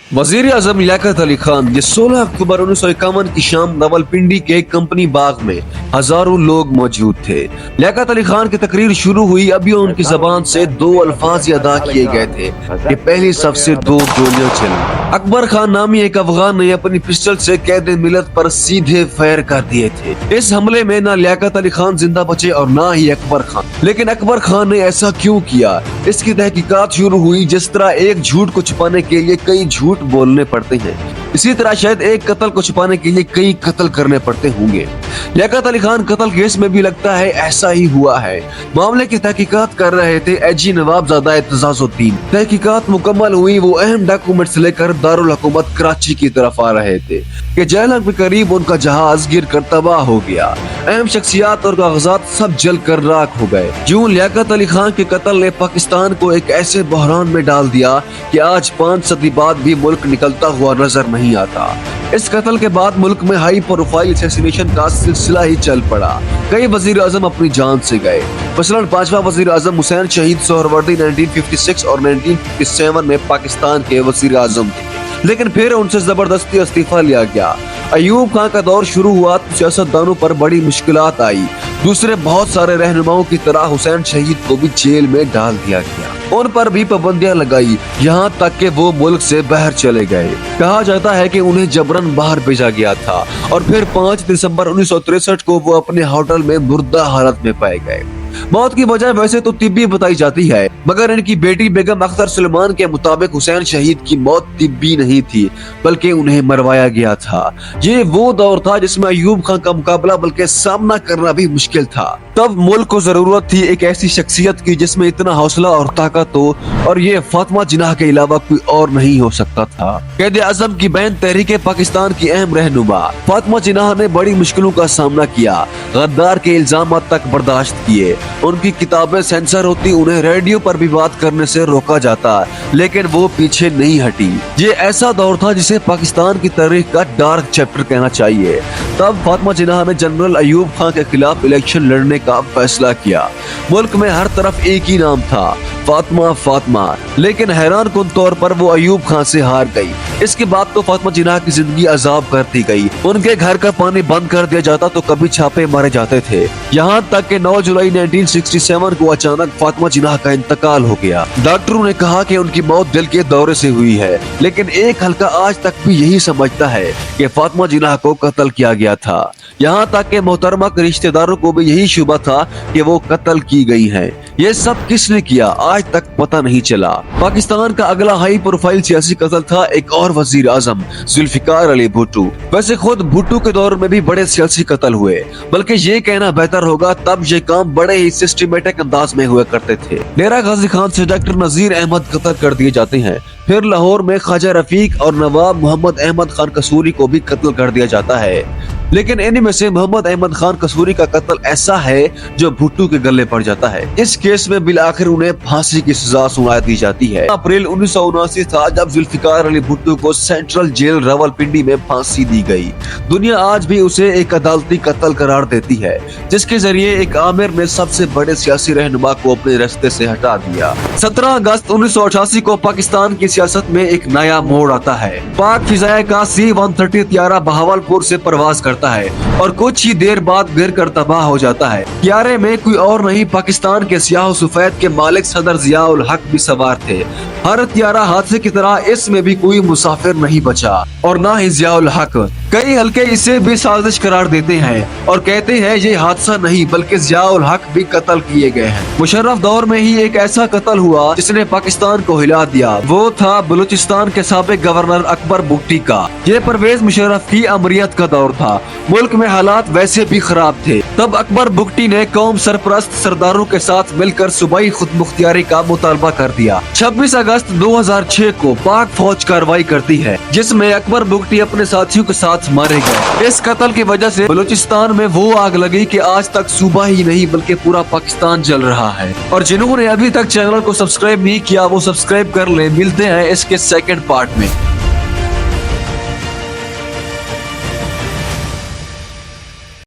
वजीर आजम लियाकत अली खान ये 16 अक्टूबर 1951 की शाम रावलपिंडी के कंपनी बाग में हजारों लोग मौजूद थे। लियाकत अली खान की तकरीर शुरू हुई, अभी उनकी जबान से दो अल्फाज अदा किए गए थे कि पहली सफ से दो गोलियां चली। अकबर खान नामी एक अफगान ने अपनी पिस्टल से कैद मिलत पर सीधे फायर कर दिए थे। इस हमले में न लियाकत अली खान जिंदा बचे और न ही अकबर खान। लेकिन अकबर खान ने ऐसा क्यों किया, इसकी तहकीकात शुरू हुई। जिस तरह एक झूठ को छुपाने के लिए कई झूठ बोलने पड़ते हैं, इसी तरह शायद एक कत्ल को छुपाने के लिए कई कत्ल करने पड़ते होंगे। लियाकत अली खान कत्ल केस में भी लगता है ऐसा ही हुआ है। मामले की तहकीकात कर रहे थे एजी नवाबजादा एतजाजुद्दीन। तहकीकात मुकम्मल हुई, वो अहम डॉक्यूमेंट्स लेकर दारुल हुकूमत कराची की तरफ आ रहे थे कि जहलम के करीब उनका जहाज गिर कर तबाह हो गया। अहम शख्सियात और कागजात सब जल कर राख हो गए। यूं लियाकत अली खान के कत्ल ने पाकिस्तान को एक ऐसे बहरान में डाल दिया कि आज 5 सदी बाद भी मुल्क निकलता हुआ नजर नहीं आता। इस कत्ल के बाद मुल्क में हाई प्रोफाइल असैसिनेशन का सिलसिला ही चल पड़ा। कई वजीर आजम अपनी जान से गए। मसलन 5वां वजीर आजम हुसैन शहीद सोहरवर्दी 1956 और 1957 में पाकिस्तान के वजीर आजम थे, लेकिन फिर उनसे जबरदस्ती इस्तीफा लिया गया। अयूब खान का दौर शुरू हुआ तो सियासतदानों पर बड़ी मुश्किलात आई। दूसरे बहुत सारे रहनुमाओं की तरह हुसैन शहीद को भी जेल में डाल दिया गया। उन पर भी पाबंदियां लगाई, यहाँ तक कि वो मुल्क से बाहर चले गए। कहा जाता है कि उन्हें जबरन बाहर भेजा गया था और फिर 5 दिसंबर 1963 को वो अपने होटल में मुर्दा हालत में पाए गए। मौत की वजह वैसे तो तिब्बी बताई जाती है, मगर इनकी बेटी बेगम अख्तर सुलेमान के मुताबिक हुसैन शहीद की मौत तिब्बी नहीं थी, बल्कि उन्हें मरवाया गया था। ये वो दौर था जिसमें अयूब खान का मुकाबला बल्कि सामना करना भी मुश्किल था। तब मुल्क को जरूरत थी एक ऐसी शख्सियत की जिसमें इतना हौसला और ताकत हो, और ये फातिमा जिन्नाह के अलावा कोई और नहीं हो सकता था। कैद आजम की बहन तहरीक पाकिस्तान की अहम रहनुमा फातिमा जिन्नाह ने बड़ी मुश्किलों का सामना किया, गद्दार के इल्जाम तक बर्दाश्त किए। उनकी किताबें सेंसर होती, उन्हें रेडियो पर भी बात करने से रोका जाता, लेकिन वो पीछे नहीं हटी। ये ऐसा दौर था जिसे पाकिस्तान की तारीख का डार्क चैप्टर कहना चाहिए। तब फातिमा जिन्नाह ने जनरल अयूब खान के खिलाफ इलेक्शन लड़ने का फैसला किया। मुल्क में हर तरफ एक ही नाम था, फातिमा फातिमा, लेकिन हैरान कुन तौर पर वो अयूब खान से हार गई। इसके बाद तो फातिमा जिन्नाह की जिंदगी अजाब कर दी गई। उनके घर का पानी बंद कर दिया जाता तो कभी छापे मारे जाते थे। यहाँ तक कि 9 जुलाई 1967 को अचानक फातिमा जिन्नाह का इंतकाल हो गया। डॉक्टरों ने कहा कि उनकी मौत दिल के दौरे से हुई है, लेकिन एक हल्का आज तक भी यही समझता है कि फातिमा जिन्नाह को कत्ल किया गया था। यहाँ तक कि मोहतरमा के रिश्तेदारों को भी यही शुबा था कि वो कत्ल की गई है। ये सब किसने किया आज तक पता नहीं चला। पाकिस्तान का अगला हाई प्रोफाइल सियासी कत्ल था एक और वजीर आजम जुल्फिकार अली भुट्टो। वैसे खुद भुट्टो के दौर में भी बड़े सियासी कत्ल हुए, बल्कि ये कहना बेहतर होगा तब ये काम बड़े ही सिस्टमेटिक अंदाज में हुआ करते थे। डेरा गाजी खान से डॉक्टर नजीर अहमद कत्ल कर दिए जाते हैं। फिर लाहौर में ख्वाजा रफीक और नवाब मोहम्मद अहमद खान कसूरी को भी कत्ल कर दिया जाता है, लेकिन इनमें से मोहम्मद अहमद खान कसूरी का कत्ल ऐसा है जो भुट्टो के गले पड़ जाता है। इस केस में बिल आखिर उन्हें फांसी की सजा सुना दी जाती है। अप्रैल 1979 था जब जुल्फिकार अली भुट्टो को सेंट्रल जेल रावलपिंडी में फांसी दी गई। दुनिया आज भी उसे एक अदालती कत्ल करार देती है, जिसके जरिए एक आमिर ने सबसे बड़े सियासी रहनुमा को अपने रास्ते से हटा दिया। 17 अगस्त 1988 को पाकिस्तान की सियासत में एक नया मोड़ आता है। पाक फिजाए का C-130 त्यारा बहावलपुर से परवाज करता है और कुछ ही देर बाद गिर कर तबाह हो जाता है। त्यारे में कोई और नहीं, पाकिस्तान के सियाह सफेद के मालिक सदर जिया उल हक भी सवार थे। हर त्यारा हादसे की तरह इसमें भी कोई मुसाफिर नहीं बचा और ना ही जिया उल हक। कई हल्के इसे भी साजिश करार देते हैं और कहते हैं ये हादसा नहीं बल्कि जिया उल हक भी कत्ल किए गए हैं। मुशर्रफ दौर में ही एक ऐसा कत्ल हुआ जिसने पाकिस्तान को हिला दिया। वो था बलूचिस्तान के साबिक गवर्नर अकबर बुगटी का। ये परवेज मुशर्रफ की अमरियत का दौर था। मुल्क में हालात वैसे भी खराब थे। तब अकबर बुगटी ने कौम सरपरस्त सरदारों के साथ मिलकर सूबाई खुदमुख्तियारी का मुतालबा कर दिया। 26 अगस्त 2006 को पाक फौज कार्रवाई करती है, जिसमें अकबर बुगटी अपने साथियों के साथ मारे गए। इस कत्ल की वजह से बलूचिस्तान में वो आग लगी कि आज तक सूबा ही नहीं बल्कि पूरा पाकिस्तान जल रहा है। और जिन्होंने अभी तक चैनल को सब्सक्राइब नहीं किया वो सब्सक्राइब कर ले। मिलते हैं इसके सेकंड पार्ट में।